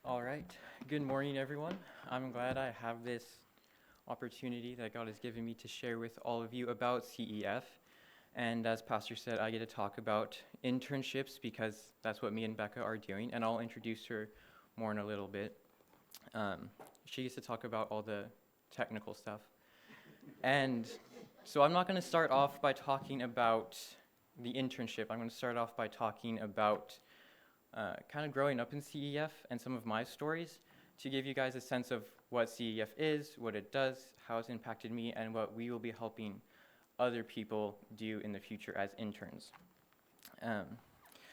All right. Good morning, everyone. I'm glad I have this opportunity that God has given me to share with all of you about CEF. And as Pastor said, I get to talk about internships because that's what me and Becca are doing. And I'll introduce her more in a little bit. She gets to talk about all the technical stuff. And so I'm not going to start off by talking about the internship. I'm going to start off by talking about kind of growing up in CEF and some of my stories to give you guys a sense of what CEF is, what it does, how it's impacted me, and what we will be helping other people do in the future as interns.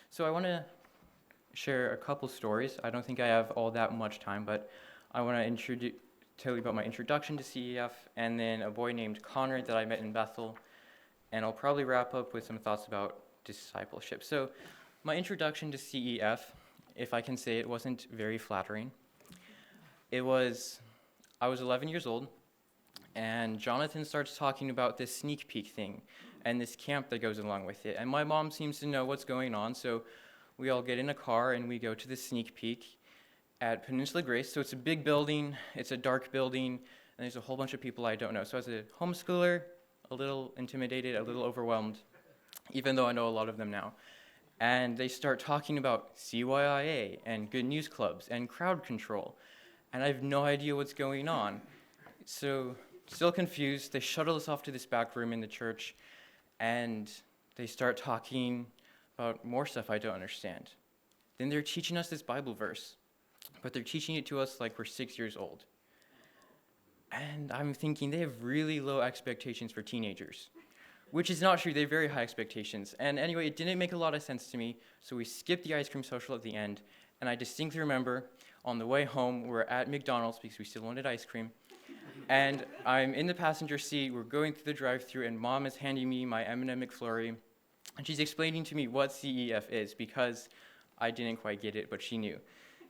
So I want to share a couple stories. I don't think I have all that much time, but I want to tell you about my introduction to CEF, and then a boy named Conrad that I met in Bethel, and I'll probably wrap up with some thoughts about discipleship. So my introduction to CEF, if I can say it, wasn't very flattering. I was 11 years old, and Jonathan starts talking about this sneak peek thing and this camp that goes along with it. And my mom seems to know what's going on, so we all get in a car and we go to the sneak peek at Peninsula Grace. So it's a big building, it's a dark building, and there's a whole bunch of people I don't know. So as a homeschooler, a little intimidated, a little overwhelmed, even though I know a lot of them now. And they start talking about CYIA and good news clubs and crowd control. And I have no idea what's going on. So, still confused, they shuttle us off to this back room in the church, and they start talking about more stuff I don't understand. Then they're teaching us this Bible verse, but they're teaching it to us like we're 6 years old. And I'm thinking they have really low expectations for teenagers. Which is not true, they have very high expectations. And anyway, it didn't make a lot of sense to me, so we skipped the ice cream social at the end, and I distinctly remember on the way home, we're at McDonald's because we still wanted ice cream, and I'm in the passenger seat, we're going through the drive-thru, and Mom is handing me my M&M McFlurry, and she's explaining to me what CEF is because I didn't quite get it, but she knew.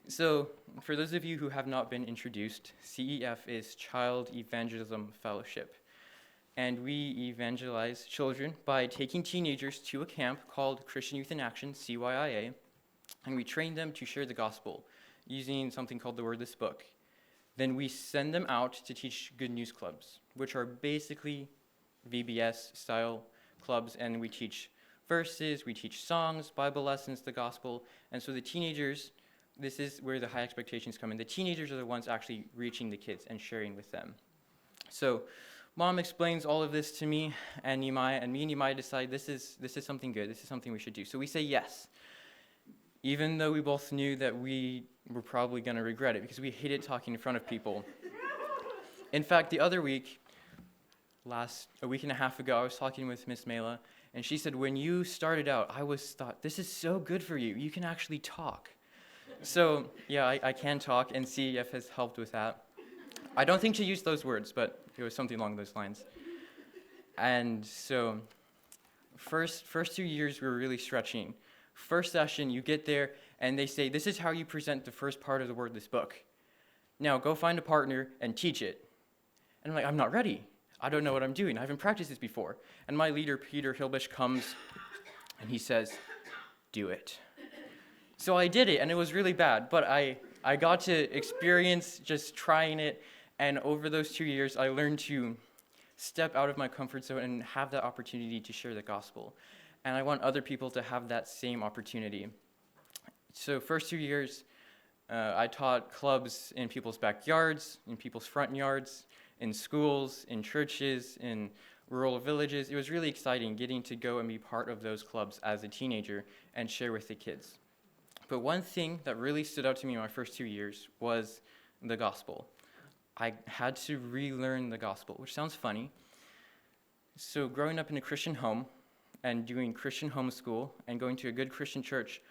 So, for those of you who have not been introduced, CEF is Child Evangelism Fellowship. And we evangelize children by taking teenagers to a camp called Christian Youth in Action, CYIA, and we train them to share the gospel using something called the Wordless Book. Then we send them out to teach good news clubs, which are basically VBS-style clubs, and we teach verses, we teach songs, Bible lessons, the gospel, and so the teenagers, this is where the high expectations come in. The teenagers are the ones actually reaching the kids and sharing with them. So Mom explains all of this to me and Nehemiah, and me and Nehemiah decide this is something good, this is something we should do. So we say yes, even though we both knew that we were probably going to regret it because we hated talking in front of people. In fact, the other week, a week and a half ago, I was talking with Miss Mela, and she said, when you started out, I thought, this is so good for you. You can actually talk. So, yeah, I can talk, and CEF has helped with that. I don't think she used those words, but it was something along those lines. And so, first 2 years, we were really stretching. First session, you get there, and they say, this is how you present the first part of the Wordless Book. Now, go find a partner and teach it. And I'm like, I'm not ready. I don't know what I'm doing. I haven't practiced this before. And my leader, Peter Hilbish, comes, and he says, do it. So I did it, and it was really bad, but I got to experience just trying it, and over those 2 years, I learned to step out of my comfort zone and have that opportunity to share the gospel. And I want other people to have that same opportunity. So first 2 years, I taught clubs in people's backyards, in people's front yards, in schools, in churches, in rural villages. It was really exciting getting to go and be part of those clubs as a teenager and share with the kids. But one thing that really stood out to me in my first 2 years was the gospel. I had to relearn the gospel, which sounds funny. So growing up in a Christian home and doing Christian homeschool and going to a good Christian church,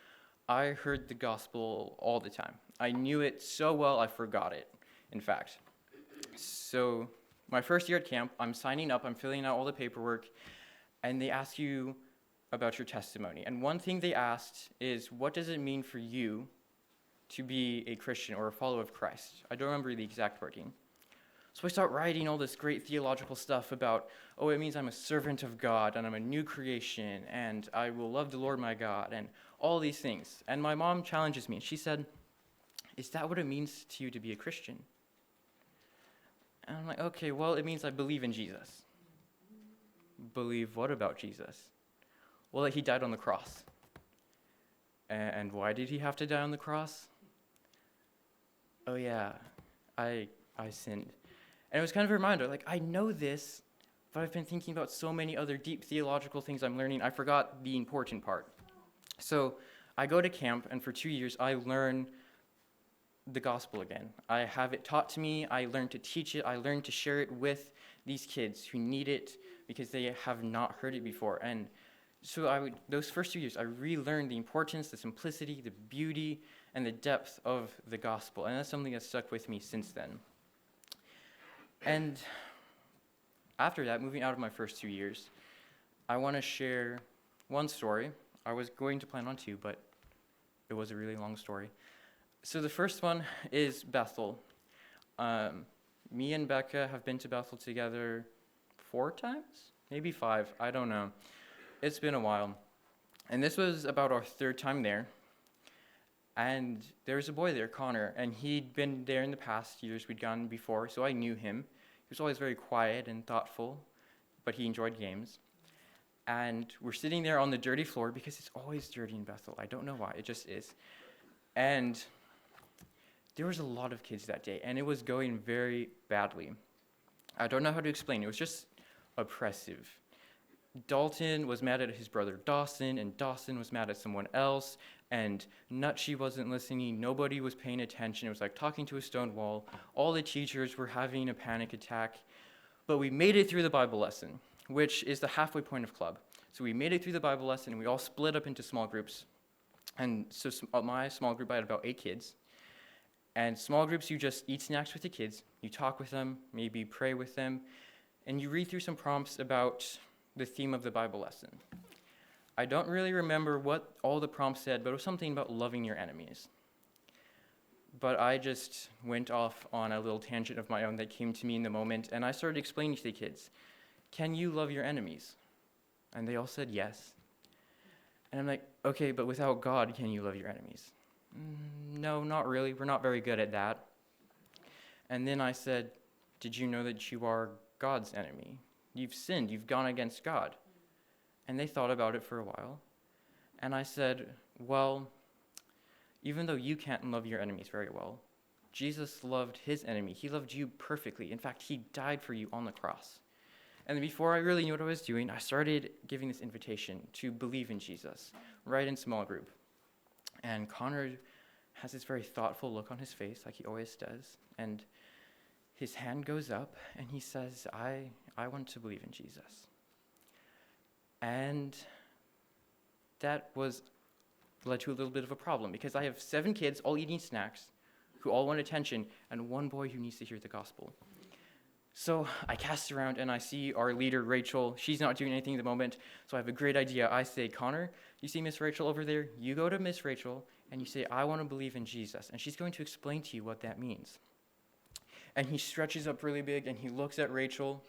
I heard the gospel all the time. I knew it so well I forgot it, in fact. So my first year at camp, I'm signing up, I'm filling out all the paperwork, and they ask you about your testimony. And one thing they asked is, what does it mean for you to be a Christian or a follower of Christ? I don't remember the exact wording. So I start writing all this great theological stuff about, it means I'm a servant of God, and I'm a new creation, and I will love the Lord my God, and all these things. And my mom challenges me, and she said, is that what it means to you to be a Christian? And I'm like, okay, well, it means I believe in Jesus. Believe what about Jesus? Well, that he died on the cross. And why did he have to die on the cross? Oh yeah, I sinned. And it was kind of a reminder, like, I know this, but I've been thinking about so many other deep theological things I'm learning, I forgot the important part. So I go to camp, and for 2 years, I learn the gospel again. I have it taught to me, I learn to teach it, I learn to share it with these kids who need it because they have not heard it before. And so those first 2 years, I relearned the importance, the simplicity, the beauty, and the depth of the gospel. And that's something that's stuck with me since then. And after that, moving out of my first 2 years, I want to share one story. I was going to plan on two, but it was a really long story. So the first one is Bethel. Me and Becca have been to Bethel together 4 times? Maybe 5, I don't know. It's been a while. And this was about our 3rd time there. And there was a boy there, Connor, and he'd been there in the past years we'd gone before, so I knew him. He was always very quiet and thoughtful, but he enjoyed games. And we're sitting there on the dirty floor because it's always dirty in Bethel. I don't know why, it just is. And there was a lot of kids that day, and it was going very badly. I don't know how to explain. It was just oppressive. Dalton was mad at his brother Dawson, and Dawson was mad at someone else, and Nutchi wasn't listening. Nobody was paying attention. It was like talking to a stone wall. All the teachers were having a panic attack. But we made it through the Bible lesson, which is the halfway point of club. So we made it through the Bible lesson, and we all split up into small groups. And so my small group, I had about 8 kids. And small groups, you just eat snacks with the kids, you talk with them, maybe pray with them, and you read through some prompts about the theme of the Bible lesson. I don't really remember what all the prompts said, but it was something about loving your enemies. But I just went off on a little tangent of my own that came to me in the moment, and I started explaining to the kids, can you love your enemies? And they all said yes. And I'm like, okay, but without God, can you love your enemies? No, not really. We're not very good at that. And then I said, did you know that you are God's enemy? You've sinned. You've gone against God. And they thought about it for a while. And I said, well, even though you can't love your enemies very well, Jesus loved his enemy. He loved you perfectly. In fact, he died for you on the cross. And before I really knew what I was doing, I started giving this invitation to believe in Jesus, right in small group. And Connor has this very thoughtful look on his face, like he always does. And his hand goes up, and he says, I want to believe in Jesus. And that led to a little bit of a problem, because I have 7 kids all eating snacks who all want attention, and one boy who needs to hear the gospel. So I cast around, and I see our leader, Rachel. She's not doing anything at the moment, so I have a great idea. I say, Connor, you see Miss Rachel over there? You go to Miss Rachel, and you say, I want to believe in Jesus. And she's going to explain to you what that means. And he stretches up really big, and he looks at Rachel.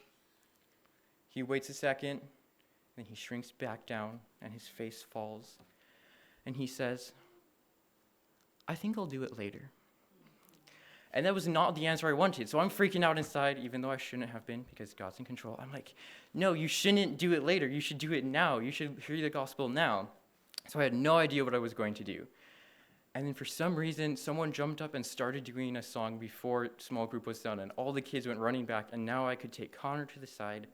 He waits a second, then he shrinks back down, and his face falls. And he says, I think I'll do it later. And that was not the answer I wanted. So I'm freaking out inside, even though I shouldn't have been, because God's in control. I'm like, no, you shouldn't do it later. You should do it now. You should hear the gospel now. So I had no idea what I was going to do. And then for some reason, someone jumped up and started doing a song before small group was done, and all the kids went running back, and now I could take Connor to the side,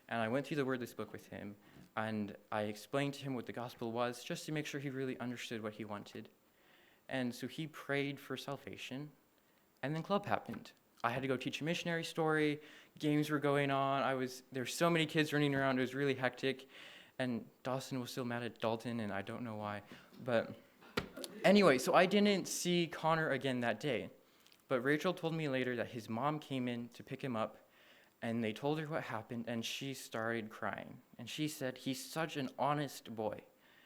and I went through the wordless book with him, and I explained to him what the gospel was, just to make sure he really understood what he wanted. And so he prayed for salvation, and then club happened. I had to go teach a missionary story, games were going on, there were so many kids running around, it was really hectic, and Dawson was still mad at Dalton, and I don't know why, but anyway, so I didn't see Connor again that day, but Rachel told me later that his mom came in to pick him up, and they told her what happened, and she started crying, and she said, he's such an honest boy.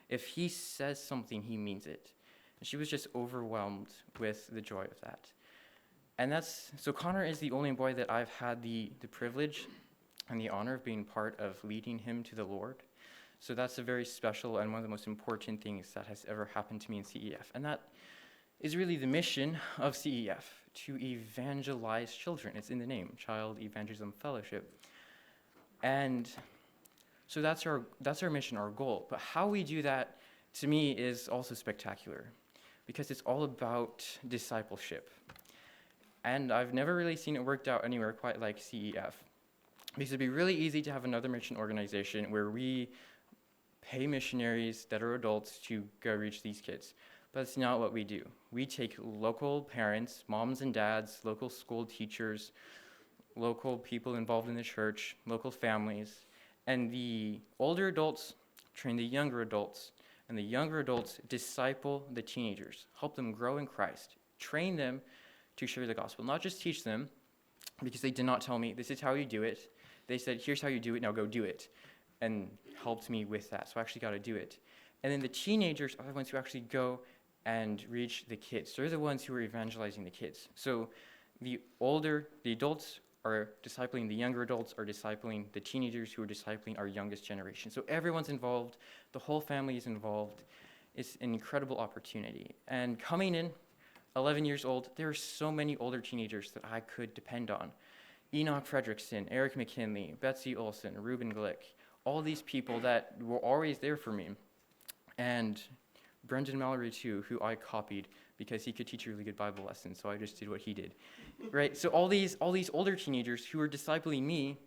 If he says something, he means it. And she was just overwhelmed with the joy of that. And so Connor is the only boy that I've had the privilege and the honor of being part of leading him to the Lord. So that's a very special and one of the most important things that has ever happened to me in CEF. And that is really the mission of CEF, to evangelize children. It's in the name, Child Evangelism Fellowship. And so that's our mission, our goal. But how we do that, to me, is also spectacular, because it's all about discipleship. And I've never really seen it worked out anywhere quite like CEF. Because it'd be really easy to have another mission organization where we pay missionaries that are adults to go reach these kids. But it's not what we do. We take local parents, moms and dads, local school teachers, local people involved in the church, local families, and the older adults train the younger adults, and the younger adults disciple the teenagers, help them grow in Christ, train them to share the gospel, not just teach them, because they did not tell me, this is how you do it. They said, here's how you do it, now go do it, and helped me with that, so I actually got to do it. And then the teenagers are the ones who actually go and reach the kids. They're the ones who are evangelizing the kids. So the adults are discipling the younger adults, are discipling the teenagers who are discipling our youngest generation. So everyone's involved, the whole family is involved. It's an incredible opportunity. And coming in, 11 years old, there are so many older teenagers that I could depend on. Enoch Fredrickson, Eric McKinley, Betsy Olson, Ruben Glick, all these people that were always there for me. And Brendan Mallory too, who I copied because he could teach a really good Bible lesson, so I just did what he did. Right? So all these older teenagers who were discipling me,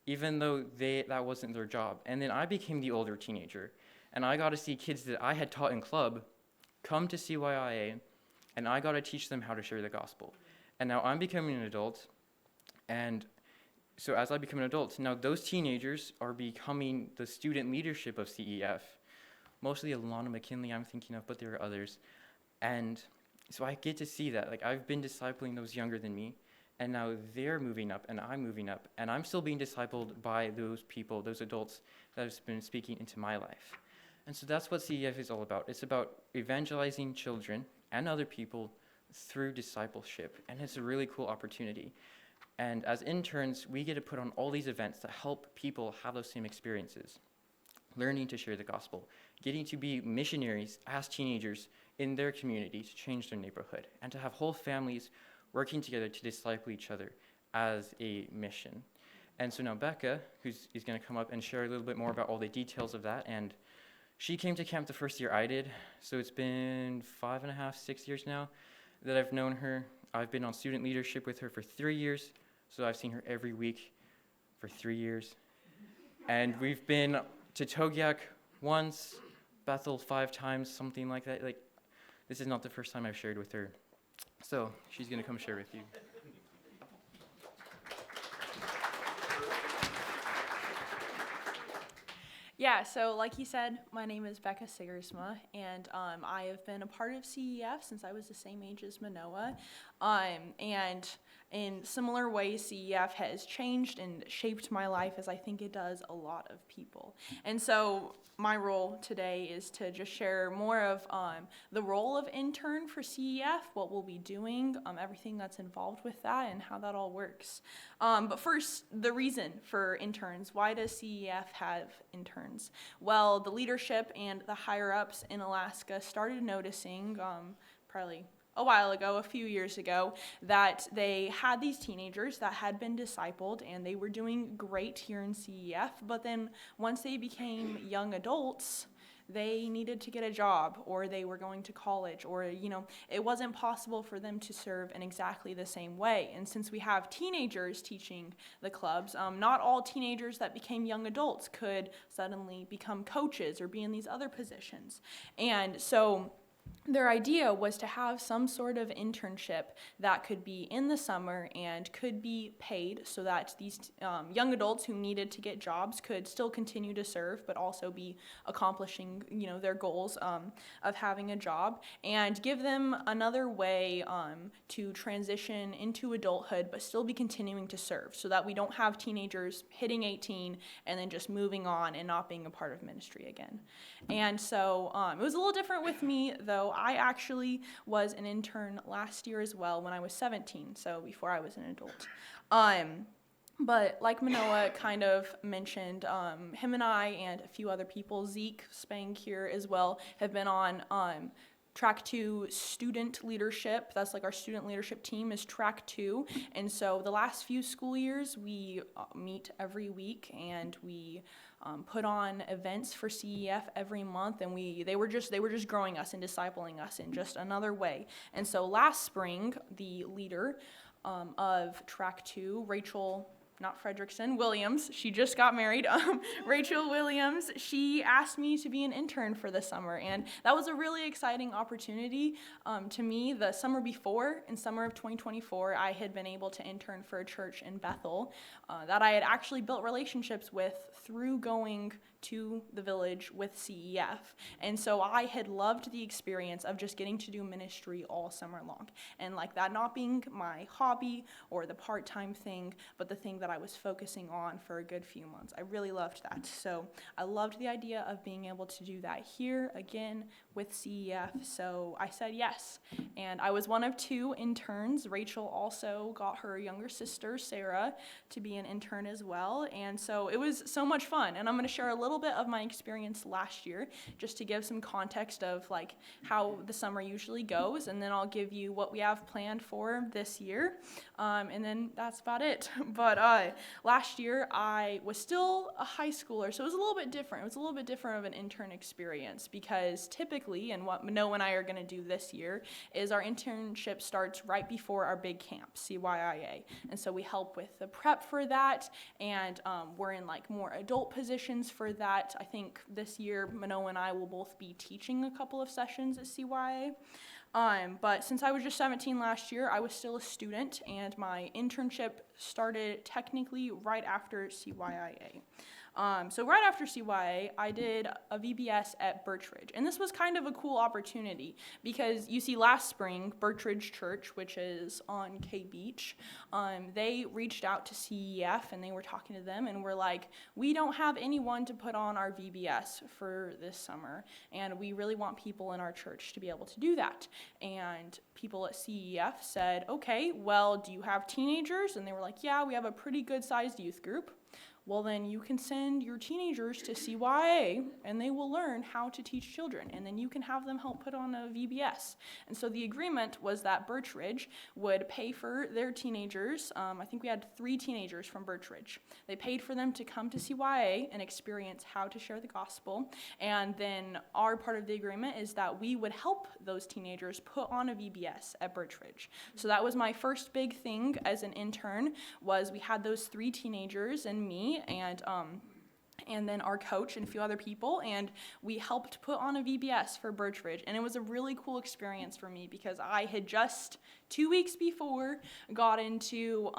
even though that wasn't their job. And then I became the older teenager, and I got to see kids that I had taught in club come to CYIA, and I got to teach them how to share the gospel. And now I'm becoming an adult, and so as I become an adult, now those teenagers are becoming the student leadership of CEF. Mostly Alana McKinley I'm thinking of, but there are others. And so I get to see that. Like, I've been discipling those younger than me, and now they're moving up, and I'm moving up, and I'm still being discipled by those people, those adults that have been speaking into my life. And so that's what CEF is all about. It's about evangelizing children and other people through discipleship, and it's a really cool opportunity. And as interns, we get to put on all these events that help people have those same experiences. Learning to share the gospel, getting to be missionaries as teenagers in their community to change their neighborhood, and to have whole families working together to disciple each other as a mission. And so now Becca, is going to come up and share a little bit more about all the details of that. And she came to camp the first year I did, so it's been 5.5, 6 years now that I've known her. I've been on student leadership with her for 3 years, so I've seen her every week for 3 years. And we've been to Togiak once, Bethel 5 times, something like that. Like, this is not the first time I've shared with her. So she's going to come share with you. Yeah, so like he said, my name is Becca Sigersma, and I have been a part of CEF since I was the same age as Manoah. And in similar ways, CEF has changed and shaped my life as I think it does a lot of people. And so my role today is to just share more of the role of intern for CEF, what we'll be doing, everything that's involved with that, and how that all works. But first, the reason for interns. Why does CEF have interns? Well, the leadership and the higher-ups in Alaska started noticing, probably a while ago, a few years ago, that they had these teenagers that had been discipled, and they were doing great here in CEF, but then once they became young adults, they needed to get a job, or they were going to college, or, it wasn't possible for them to serve in exactly the same way. And since we have teenagers teaching the clubs, not all teenagers that became young adults could suddenly become coaches or be in these other positions. And so their idea was to have some sort of internship that could be in the summer and could be paid so that these young adults who needed to get jobs could still continue to serve, but also be accomplishing, their goals of having a job, and give them another way to transition into adulthood, but still be continuing to serve, so that we don't have teenagers hitting 18 and then just moving on and not being a part of ministry again. And so it was a little different with me, though. I actually was an intern last year as well when I was 17, so before I was an adult. But like Manoah kind of mentioned, him and I and a few other people, Zeke Spank here as well, have been on Track 2 student leadership, that's like our student leadership team, is Track 2. And so the last few school years, we meet every week, and we put on events for CEF every month, and they were just growing us and discipling us in just another way. And so last spring, the leader of Track 2, Rachel, not Fredrickson, Williams, she just got married, Rachel Williams, she asked me to be an intern for the summer, and that was a really exciting opportunity to me. The summer before, in summer of 2024, I had been able to intern for a church in Bethel that I had actually built relationships with through going to the village with CEF. And so I had loved the experience of just getting to do ministry all summer long. And like that not being my hobby or the part-time thing, but the thing that I was focusing on for a good few months. I really loved that. So I loved the idea of being able to do that here again with CEF. So I said yes. And I was one of 2 interns. Rachel also got her younger sister, Sarah, to be an intern as well. And so it was so much fun. And I'm going to share a little bit of my experience last year, just to give some context of like how the summer usually goes, and then I'll give you what we have planned for this year, and then that's about it. But last year I was still a high schooler, so it was a little bit different. It was a little bit different of an intern experience, because typically, and what Manoa and I are going to do this year, is our internship starts right before our big camp, CYIA, and so we help with the prep for that, and we're in like more adult positions for that. I think this year Manoa and I will both be teaching a couple of sessions at CYA. But since I was just 17 last year, I was still a student, and my internship started technically right after CYIA. So right after CYA, I did a VBS at Birchridge, and this was kind of a cool opportunity because you see last spring, Birchridge Church, which is on K Beach, they reached out to CEF, and they were talking to them, and were like, we don't have anyone to put on our VBS for this summer, and we really want people in our church to be able to do that. And people at CEF said, okay, well, do you have teenagers? And they were like, yeah, we have a pretty good-sized youth group. Well, then you can send your teenagers to CYA, and they will learn how to teach children, and then you can have them help put on a VBS. And so the agreement was that Birchridge would pay for their teenagers. I think we had 3 teenagers from Birchridge. They paid for them to come to CYA and experience how to share the gospel, and then our part of the agreement is that we would help those teenagers put on a VBS at Birchridge. So that was my first big thing as an intern, was we had those 3 teenagers and me, and then our coach and a few other people, and we helped put on a VBS for Birchridge. And it was a really cool experience for me because I had just 2 weeks before gotten to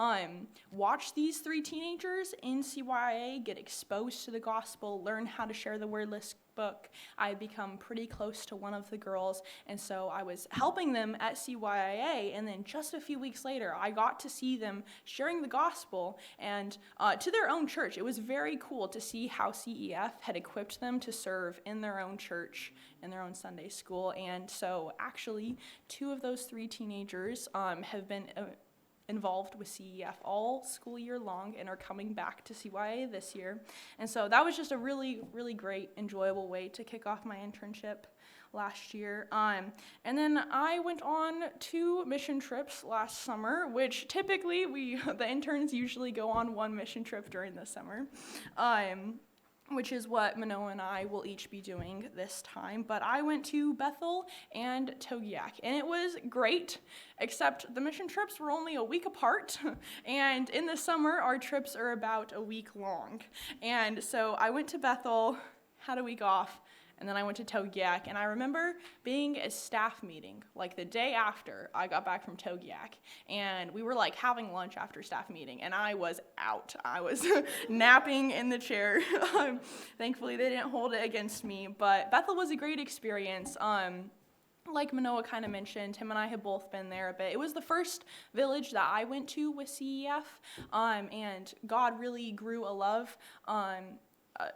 watch these 3 teenagers in CYA get exposed to the gospel, learn how to share the wordless book. I had become pretty close to one of the girls, and so I was helping them at CYIA, and then just a few weeks later, I got to see them sharing the gospel and to their own church. It was very cool to see how CEF had equipped them to serve in their own church, in their own Sunday school, and so actually 2 of those 3 teenagers have been involved with CEF all school year long and are coming back to CYA this year. And so that was just a really, really great, enjoyable way to kick off my internship last year. And then I went on 2 mission trips last summer, which typically the interns usually go on 1 mission trip during the summer. Which is what Manoa and I will each be doing this time. But I went to Bethel and Togiak, and it was great, except the mission trips were only a week apart, and in the summer, our trips are about a week long. And so I went to Bethel, had a week off, and then I went to Togiak, and I remember being at staff meeting, like the day after I got back from Togiak, and we were like having lunch after staff meeting, and I was out. I was napping in the chair. Thankfully, they didn't hold it against me, but Bethel was a great experience. Like Manoa kind of mentioned, him and I have both been there a bit. It was the first village that I went to with CEF, and God really grew a love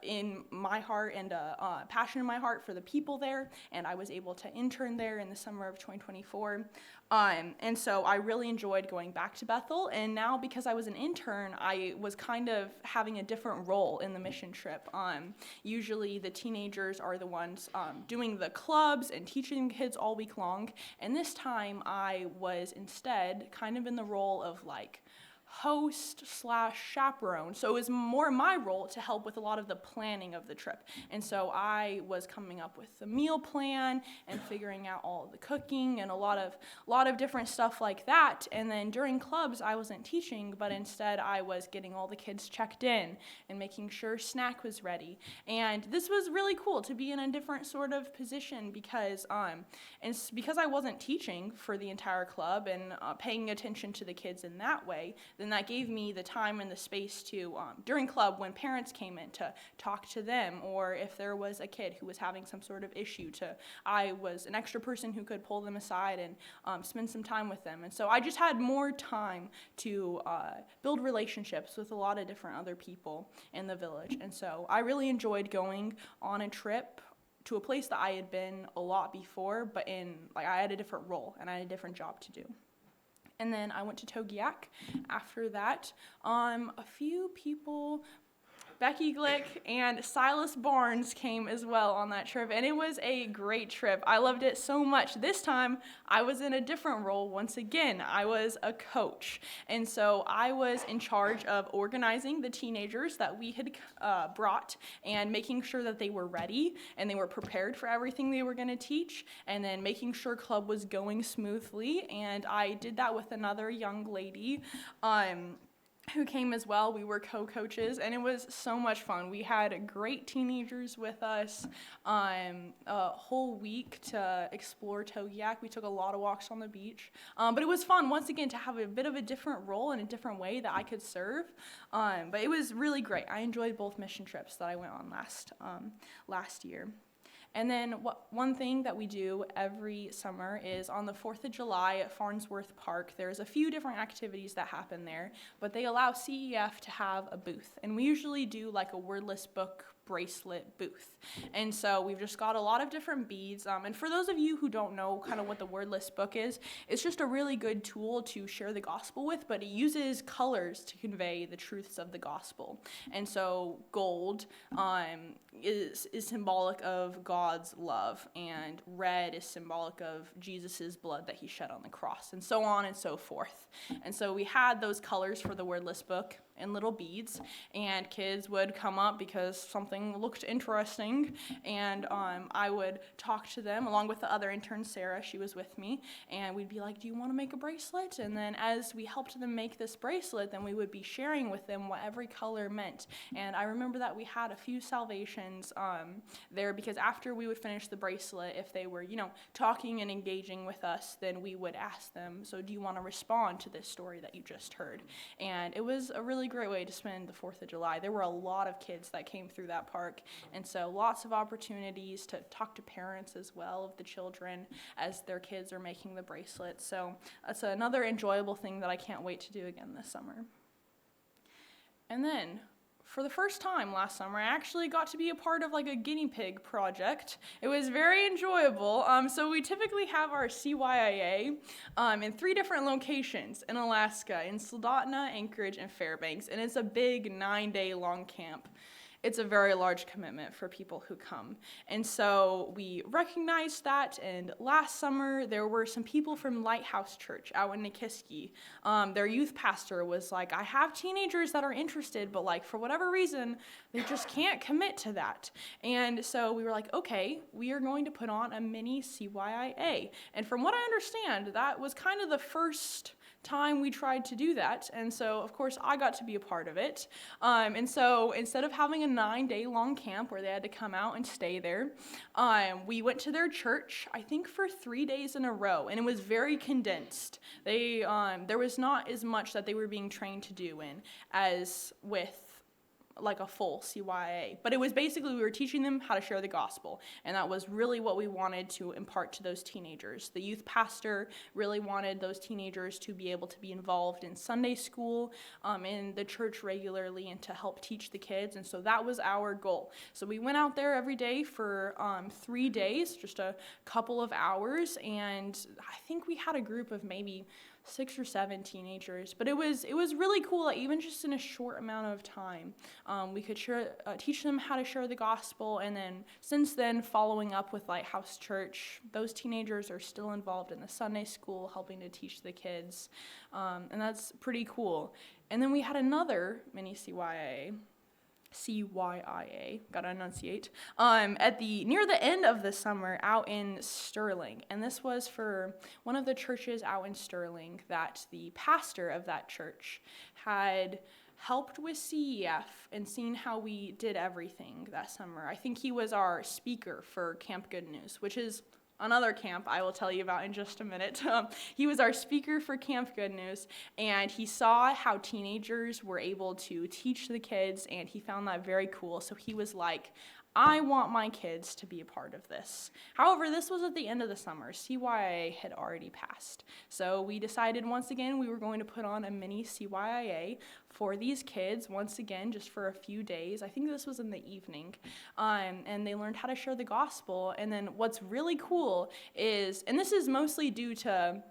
in my heart and a passion in my heart for the people there, and I was able to intern there in the summer of 2024. And so I really enjoyed going back to Bethel, and now because I was an intern, I was kind of having a different role in the mission trip. Usually the teenagers are the ones doing the clubs and teaching kids all week long, and this time I was instead kind of in the role of like host slash chaperone. So it was more my role to help with a lot of the planning of the trip. And so I was coming up with the meal plan and figuring out all of the cooking and a lot of different stuff like that. And then during clubs, I wasn't teaching, but instead I was getting all the kids checked in and making sure snack was ready. And this was really cool to be in a different sort of position because because I wasn't teaching for the entire club and paying attention to the kids in that way, then that gave me the time and the space to, during club, when parents came in, to talk to them, or if there was a kid who was having some sort of issue, I was an extra person who could pull them aside and spend some time with them. And so I just had more time to build relationships with a lot of different other people in the village. And so I really enjoyed going on a trip to a place that I had been a lot before, but I had a different role and I had a different job to do. And then I went to Togiak after that. A few people, Becky Glick and Silas Barnes, came as well on that trip, and it was a great trip. I loved it so much. This time, I was in a different role once again. I was a coach, and so I was in charge of organizing the teenagers that we had brought and making sure that they were ready and they were prepared for everything they were going to teach, and then making sure club was going smoothly. And I did that with another young lady who came as well. We were co-coaches, and it was so much fun. We had great teenagers with us a whole week to explore Togiak. We took a lot of walks on the beach, but it was fun, once again, to have a bit of a different role and a different way that I could serve, but it was really great. I enjoyed both mission trips that I went on last year. And then one thing that we do every summer is on the 4th of July at Farnsworth Park, there's a few different activities that happen there, but they allow CEF to have a booth. And we usually do like a wordless book bracelet booth. And so we've just got a lot of different beads. And for those of you who don't know kind of what the wordless book is, it's just a really good tool to share the gospel with, but it uses colors to convey the truths of the gospel. And so gold is symbolic of God's love, and red is symbolic of Jesus's blood that he shed on the cross, and so on and so forth. And so we had those colors for the wordless book in little beads, and kids would come up because something looked interesting, and I would talk to them along with the other intern, Sarah. She was with me, and we'd be like, do you want to make a bracelet? And then as we helped them make this bracelet, then we would be sharing with them what every color meant. And I remember that we had a few salvations there, because after we would finish the bracelet, if they were, talking and engaging with us, then we would ask them, so do you want to respond to this story that you just heard? And it was a really great way to spend the 4th of July. There were a lot of kids that came through that park, and so lots of opportunities to talk to parents as well of the children as their kids are making the bracelets. So that's another enjoyable thing that I can't wait to do again this summer. And then for the first time last summer, I actually got to be a part of like a guinea pig project. It was very enjoyable. So we typically have our CYIA in 3 different locations in Alaska, in Soldotna, Anchorage, and Fairbanks, and it's a big 9-day long camp. It's a very large commitment for people who come. And so we recognized that, and last summer there were some people from Lighthouse Church out in Nikiski. Their youth pastor was like, I have teenagers that are interested, but like for whatever reason, they just can't commit to that. And so we were like, okay, we are going to put on a mini CYIA. And from what I understand, that was kind of the first time we tried to do that, and so of course I got to be a part of it. And so instead of having a 9-day long camp where they had to come out and stay there, we went to their church, I think for 3 days in a row, and it was very condensed. There was not as much that they were being trained to do in as with like a full CYA. But it was basically we were teaching them how to share the gospel, and that was really what we wanted to impart to those teenagers. The youth pastor really wanted those teenagers to be able to be involved in Sunday school, in the church regularly, and to help teach the kids, and so that was our goal. So we went out there every day for 3 days, just a couple of hours, and I think we had a group of maybe 6 or 7 teenagers, but it was really cool that even just in a short amount of time, we could teach them how to share the gospel, and then since then, following up with Lighthouse Church, those teenagers are still involved in the Sunday school, helping to teach the kids, and that's pretty cool. And then we had another mini CYIA, gotta enunciate, near the end of the summer out in Sterling. And this was for one of the churches out in Sterling that the pastor of that church had helped with CEF and seen how we did everything that summer. I think he was our speaker for Camp Good News, which is another camp I will tell you about in just a minute. He was our speaker for Camp Good News, and he saw how teenagers were able to teach the kids, and he found that very cool. So he was like, I want my kids to be a part of this. However, this was at the end of the summer. CYA had already passed. So we decided once again we were going to put on a mini CYA for these kids, once again, just for a few days. I think this was in the evening. And they learned how to share the gospel. And then what's really cool is, and this is mostly due to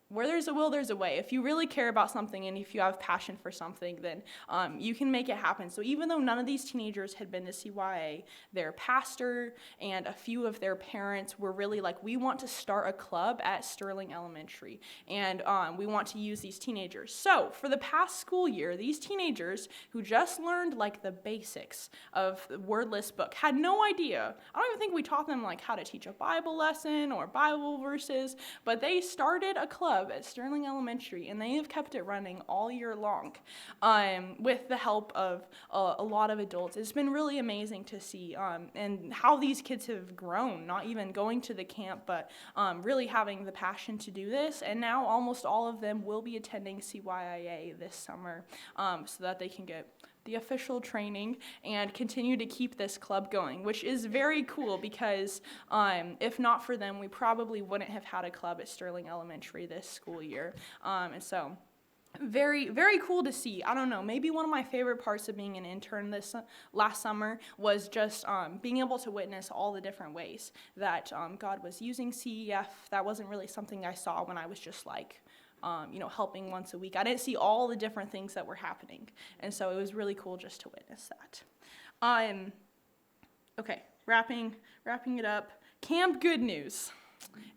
where there's a will, there's a way. If you really care about something and if you have passion for something, then you can make it happen. So even though none of these teenagers had been to CYA, their pastor and a few of their parents were really like, we want to start a club at Sterling Elementary, and we want to use these teenagers. So for the past school year, these teenagers who just learned like the basics of the wordless book had no idea. I don't even think we taught them like how to teach a Bible lesson or Bible verses, but they started a club at Sterling Elementary, and they have kept it running all year long with the help of a lot of adults. It's been really amazing to see and how these kids have grown, not even going to the camp, but really having the passion to do this. And now almost all of them will be attending CYIA this summer so that they can get the official training and continue to keep this club going, which is very cool because if not for them, we probably wouldn't have had a club at Sterling Elementary this school year. And so very, very cool to see. I don't know, maybe one of my favorite parts of being an intern this last summer was just being able to witness all the different ways that God was using CEF. That wasn't really something I saw when I was just like, helping once a week. I didn't see all the different things that were happening. And so it was really cool just to witness that. Okay, wrapping it up. Camp Good News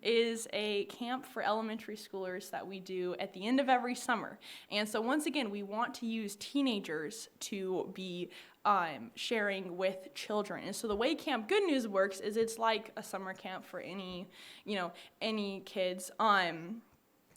is a camp for elementary schoolers that we do at the end of every summer. And so once again, we want to use teenagers to be sharing with children. And so the way Camp Good News works is it's like a summer camp for any kids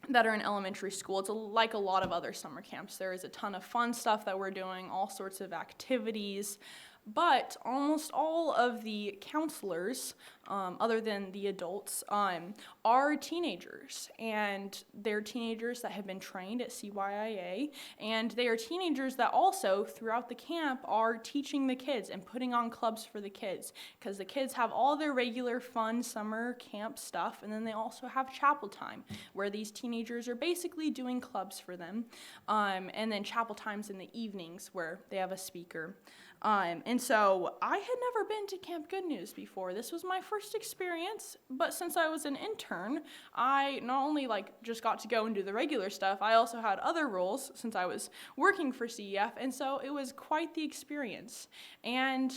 that are in elementary school. It's like a lot of other summer camps. There is a ton of fun stuff that we're doing, all sorts of activities, but almost all of the counselors, other than the adults, are teenagers, and they're teenagers that have been trained at CYIA, and they are teenagers that also, throughout the camp, are teaching the kids and putting on clubs for the kids, because the kids have all their regular fun summer camp stuff, and then they also have chapel time, where these teenagers are basically doing clubs for them, and then chapel times in the evenings, where they have a speaker. And so I had never been to Camp Good News before. This was my first experience, but since I was an intern, I not only just got to go and do the regular stuff, I also had other roles since I was working for CEF, and so it was quite the experience. And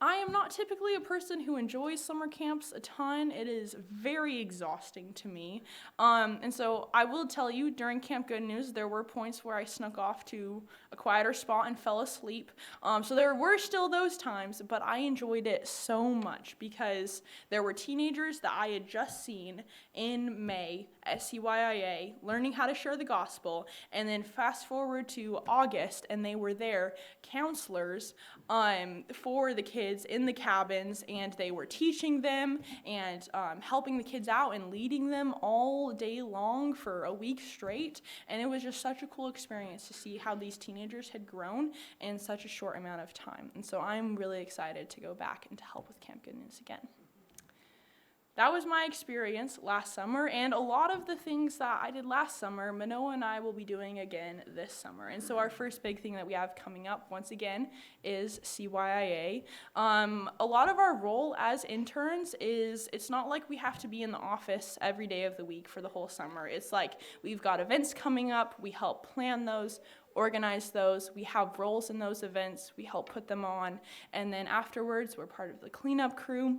I am not typically a person who enjoys summer camps a ton. It is very exhausting to me. And so I will tell you, during Camp Good News, there were points where I snuck off to a quieter spot and fell asleep. So there were still those times, but I enjoyed it so much because there were teenagers that I had just seen in May at CYIA learning how to share the gospel, and then fast forward to August, and they were there, counselors for the kids kids in the cabins, and they were teaching them and helping the kids out and leading them all day long for a week straight. And it was just such a cool experience to see how these teenagers had grown in such a short amount of time. And so I'm really excited to go back and to help with Camp Good News again. That was my experience last summer, and a lot of the things that I did last summer, Manoa and I will be doing again this summer. And so our first big thing that we have coming up, once again, is CYIA. A lot of our role as interns is, it's not like we have to be in the office every day of the week for the whole summer. It's like we've got events coming up, we help plan those, organize those, we have roles in those events, we help put them on, and then afterwards we're part of the cleanup crew.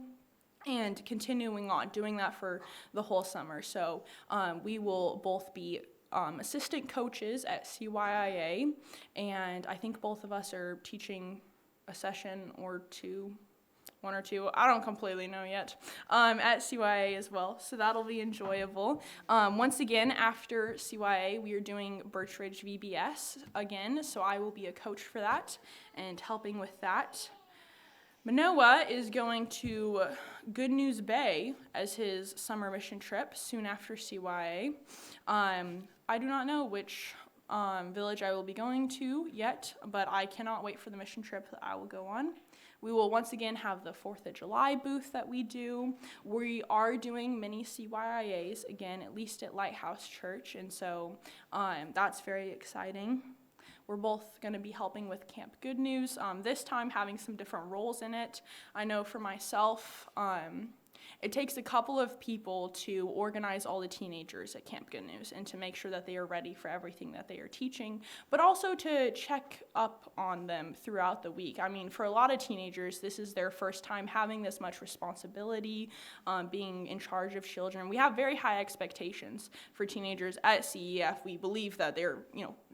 And continuing on, doing that for the whole summer. So we will both be assistant coaches at CYIA, and I think both of us are teaching a session or two, one or two, I don't completely know yet, at CYIA as well, so that'll be enjoyable. Once again, after CYIA, we are doing Birchridge VBS again, so I will be a coach for that and helping with that. Manoa is going to Good News Bay as his summer mission trip soon after CYA. I do not know which village I will be going to yet, but I cannot wait for the mission trip that I will go on. We will once again have the 4th of July booth that we do. We are doing mini CYIAs again, at least at Lighthouse Church, and so that's very exciting. We're both going to be helping with Camp Good News, this time having some different roles in it. I know for myself, it takes a couple of people to organize all the teenagers at Camp Good News and to make sure that they are ready for everything that they are teaching, but also to check up on them throughout the week. I mean, for a lot of teenagers, this is their first time having this much responsibility, being in charge of children. We have very high expectations for teenagers at CEF. We believe that they're,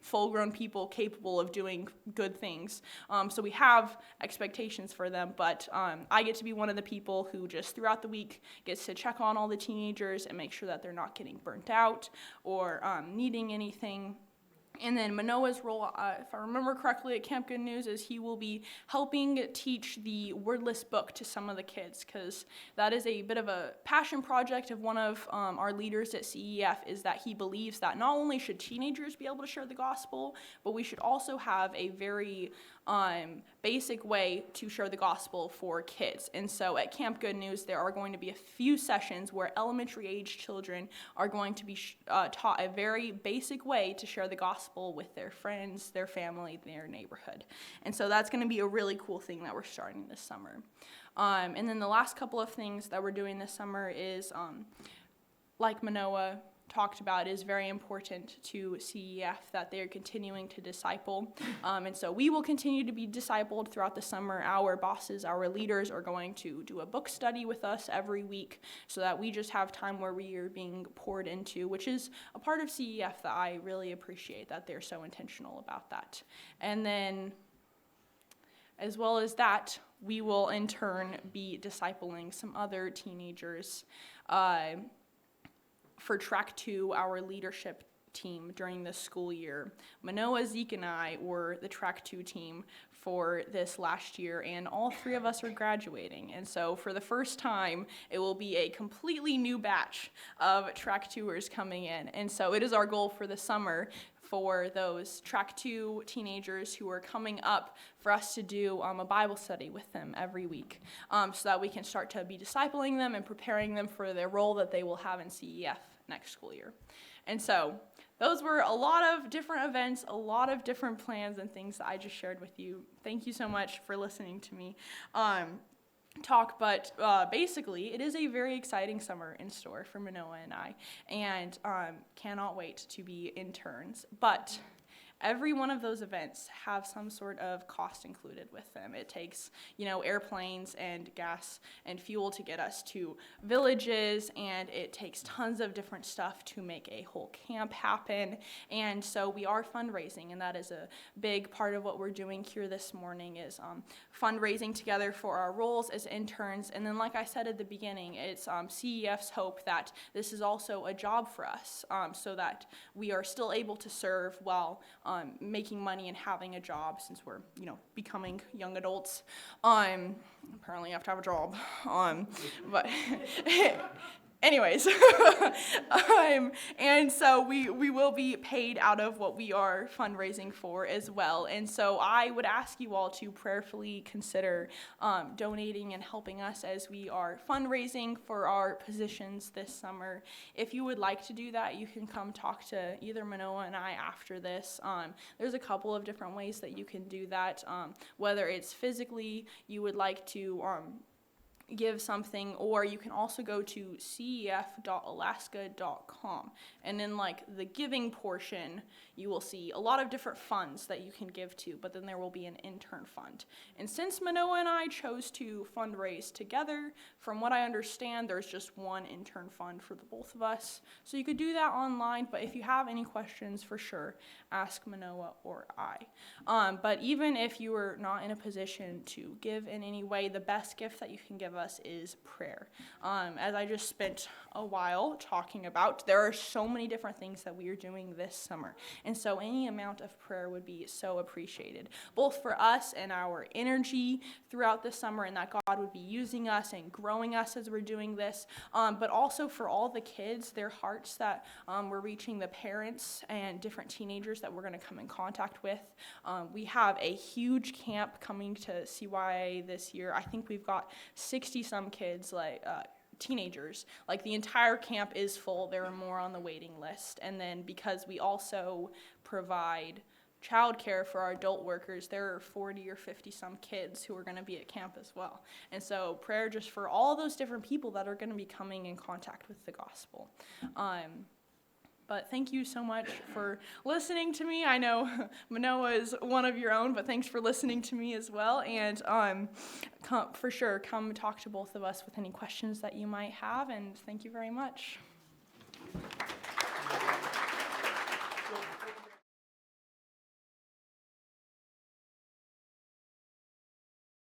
full-grown people capable of doing good things. So we have expectations for them, but I get to be one of the people who just throughout the week gets to check on all the teenagers and make sure that they're not getting burnt out or needing anything. And then Manoa's role, if I remember correctly, at Camp Good News is he will be helping teach the wordless book to some of the kids, because that is a bit of a passion project of one of our leaders at CEF, is that he believes that not only should teenagers be able to share the gospel, but we should also have a very basic way to share the gospel for kids. And so at Camp Good News, there are going to be a few sessions where elementary age children are going to be taught a very basic way to share the gospel with their friends, their family, their neighborhood. And so that's going to be a really cool thing that we're starting this summer. And then the last couple of things that we're doing this summer is, like Manoa talked about, is very important to CEF that they are continuing to disciple. And so we will continue to be discipled throughout the summer. Our bosses, our leaders are going to do a book study with us every week so that we just have time where we are being poured into, which is a part of CEF that I really appreciate, that they're so intentional about that. And then as well as that, we will in turn be discipling some other teenagers for Track 2, our leadership team during this school year. Manoa, Zeke, and I were the Track 2 team for this last year, and all three of us are graduating. And so for the first time, it will be a completely new batch of Track 2ers coming in. And so it is our goal for the summer for those Track 2 teenagers who are coming up for us to do a Bible study with them every week, so that we can start to be discipling them and preparing them for their role that they will have in CEF next school year. And so those were a lot of different events, a lot of different plans and things that I just shared with you. Thank you so much for listening to me talk, but basically it is a very exciting summer in store for Manoa and I, and cannot wait to be interns. But every one of those events have some sort of cost included with them. It takes, airplanes and gas and fuel to get us to villages, and it takes tons of different stuff to make a whole camp happen. And so we are fundraising, and that is a big part of what we're doing here this morning, is fundraising together for our roles as interns. And then, like I said at the beginning, it's CEF's hope that this is also a job for us, so that we are still able to serve while making money and having a job since we're, becoming young adults. Apparently you have to have a job. But anyways, and so we will be paid out of what we are fundraising for as well. And so I would ask you all to prayerfully consider donating and helping us as we are fundraising for our positions this summer. If you would like to do that, you can come talk to either Manoa and I after this. There's a couple of different ways that you can do that, whether it's physically, you would like to give something, or you can also go to cef.alaska.com, and in the giving portion you will see a lot of different funds that you can give to, but then there will be an intern fund. And since Manoa and I chose to fundraise together, from what I understand there's just one intern fund for the both of us, so you could do that online. But if you have any questions, for sure ask Manoa or I. But even if you are not in a position to give in any way, the best gift that you can give us is prayer. As I just spent a while talking about, there are so many different things that we are doing this summer, and so any amount of prayer would be so appreciated, both for us and our energy throughout the summer, and that God would be using us and growing us as we're doing this, but also for all the kids, their hearts that we're reaching, the parents and different teenagers that we're going to come in contact with. We have a huge camp coming to CYA this year. I think we've got 60-some kids, teenagers. The entire camp is full. There are more on the waiting list. And then because we also provide childcare for our adult workers, there are 40 or 50-some kids who are going to be at camp as well. And so prayer just for all those different people that are going to be coming in contact with the gospel. But thank you so much for listening to me. I know Manoa is one of your own, but thanks for listening to me as well. And for sure, come talk to both of us with any questions that you might have. And thank you very much.